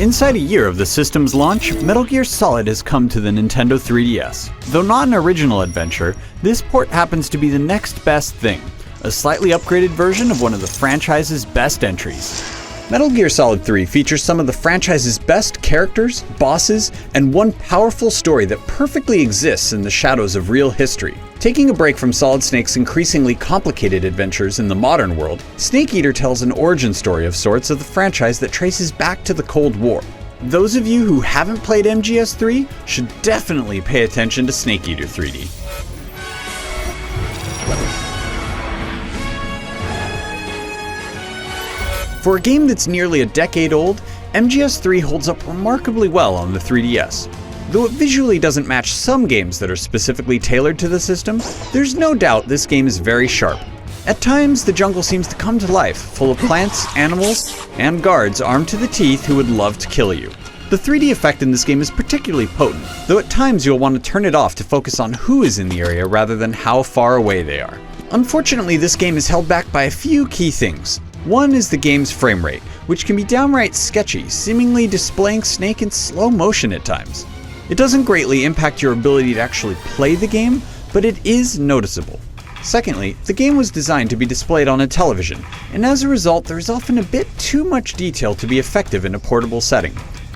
Inside a year of the system's launch, Metal Gear Solid has come to the Nintendo 3DS. Though not an original adventure, this port happens to be the next best thing, a slightly upgraded version of one of the franchise's best entries. Metal Gear Solid 3 features some of the franchise's best characters, bosses, and one powerful story that perfectly exists in the shadows of real history. Taking a break from Solid Snake's increasingly complicated adventures in the modern world, Snake Eater tells an origin story of sorts of the franchise that traces back to the Cold War. Those of you who haven't played MGS3 should definitely pay attention to Snake Eater 3D. For a game that's nearly a decade old, MGS3 holds up remarkably well on the 3DS. Though it visually doesn't match some games that are specifically tailored to the system, there's no doubt this game is very sharp. At times, the jungle seems to come to life, full of plants, animals, and guards armed to the teeth who would love to kill you. The 3D effect in this game is particularly potent, though at times you'll want to turn it off to focus on who is in the area rather than how far away they are. Unfortunately, this game is held back by a few key things. One is the game's frame rate, which can be downright sketchy, seemingly displaying Snake in slow motion at times. It doesn't greatly impact your ability to actually play the game, but it is noticeable. Secondly, the game was designed to be displayed on a television, and as a result there is often a bit too much detail to be effective in a portable setting.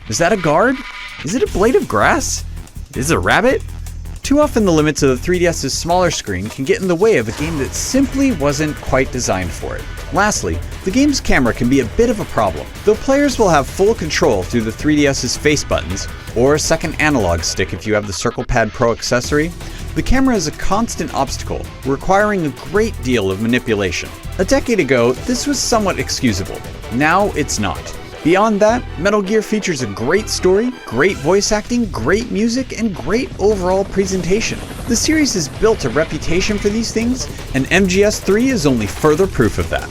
Is that a guard? Is it a blade of grass? Is it a rabbit? Too often the limits of the 3DS's smaller screen can get in the way of a game that simply wasn't quite designed for it. Lastly, the game's camera can be a bit of a problem. Though players will have full control through the 3DS's face buttons, or a second analog stick if you have the Circle Pad Pro accessory, the camera is a constant obstacle, requiring a great deal of manipulation. A decade ago, this was somewhat excusable. Now it's not. Beyond that, Metal Gear features a great story, great voice acting, great music, and great overall presentation. The series has built a reputation for these things, and MGS3 is only further proof of that.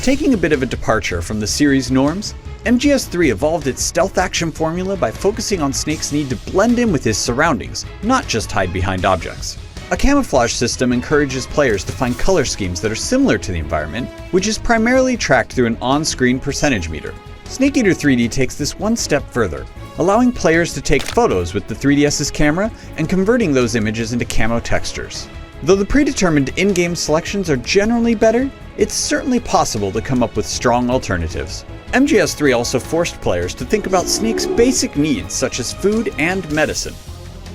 Taking a bit of a departure from the series norms, MGS3 evolved its stealth action formula by focusing on Snake's need to blend in with his surroundings, not just hide behind objects. A camouflage system encourages players to find color schemes that are similar to the environment, which is primarily tracked through an on-screen percentage meter. Snake Eater 3D takes this one step further, allowing players to take photos with the 3DS's camera and converting those images into camo textures. Though the predetermined in-game selections are generally better, it's certainly possible to come up with strong alternatives. MGS3 also forced players to think about Snake's basic needs such as food and medicine.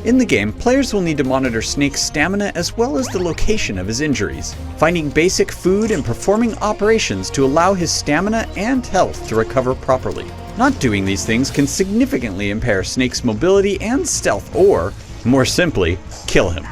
In the game, players will need to monitor Snake's stamina as well as the location of his injuries, finding basic food and performing operations to allow his stamina and health to recover properly. Not doing these things can significantly impair Snake's mobility and stealth or, more simply, kill him.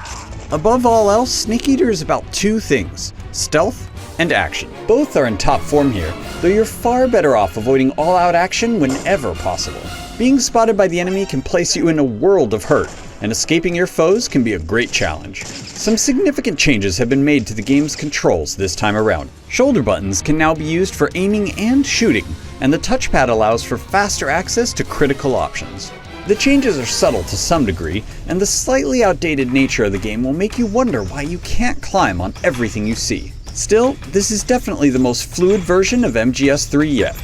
Above all else, Snake Eater is about two things: stealth and action. Both are in top form here, though you're far better off avoiding all-out action whenever possible. Being spotted by the enemy can place you in a world of hurt, and escaping your foes can be a great challenge. Some significant changes have been made to the game's controls this time around. Shoulder buttons can now be used for aiming and shooting, and the touchpad allows for faster access to critical options. The changes are subtle to some degree, and the slightly outdated nature of the game will make you wonder why you can't climb on everything you see. Still, this is definitely the most fluid version of MGS3 yet.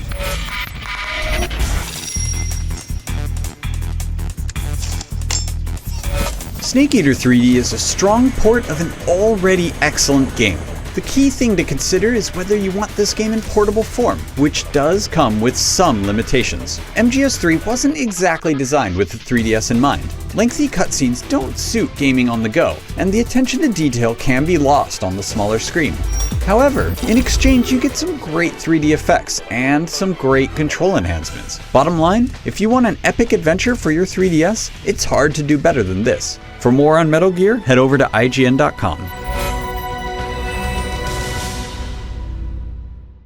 Snake Eater 3D is a strong port of an already excellent game. The key thing to consider is whether you want this game in portable form, which does come with some limitations. MGS3 wasn't exactly designed with the 3DS in mind. Lengthy cutscenes don't suit gaming on the go, and the attention to detail can be lost on the smaller screen. However, in exchange you get some great 3D effects and some great control enhancements. Bottom line, if you want an epic adventure for your 3DS, it's hard to do better than this. For more on Metal Gear, head over to IGN.com.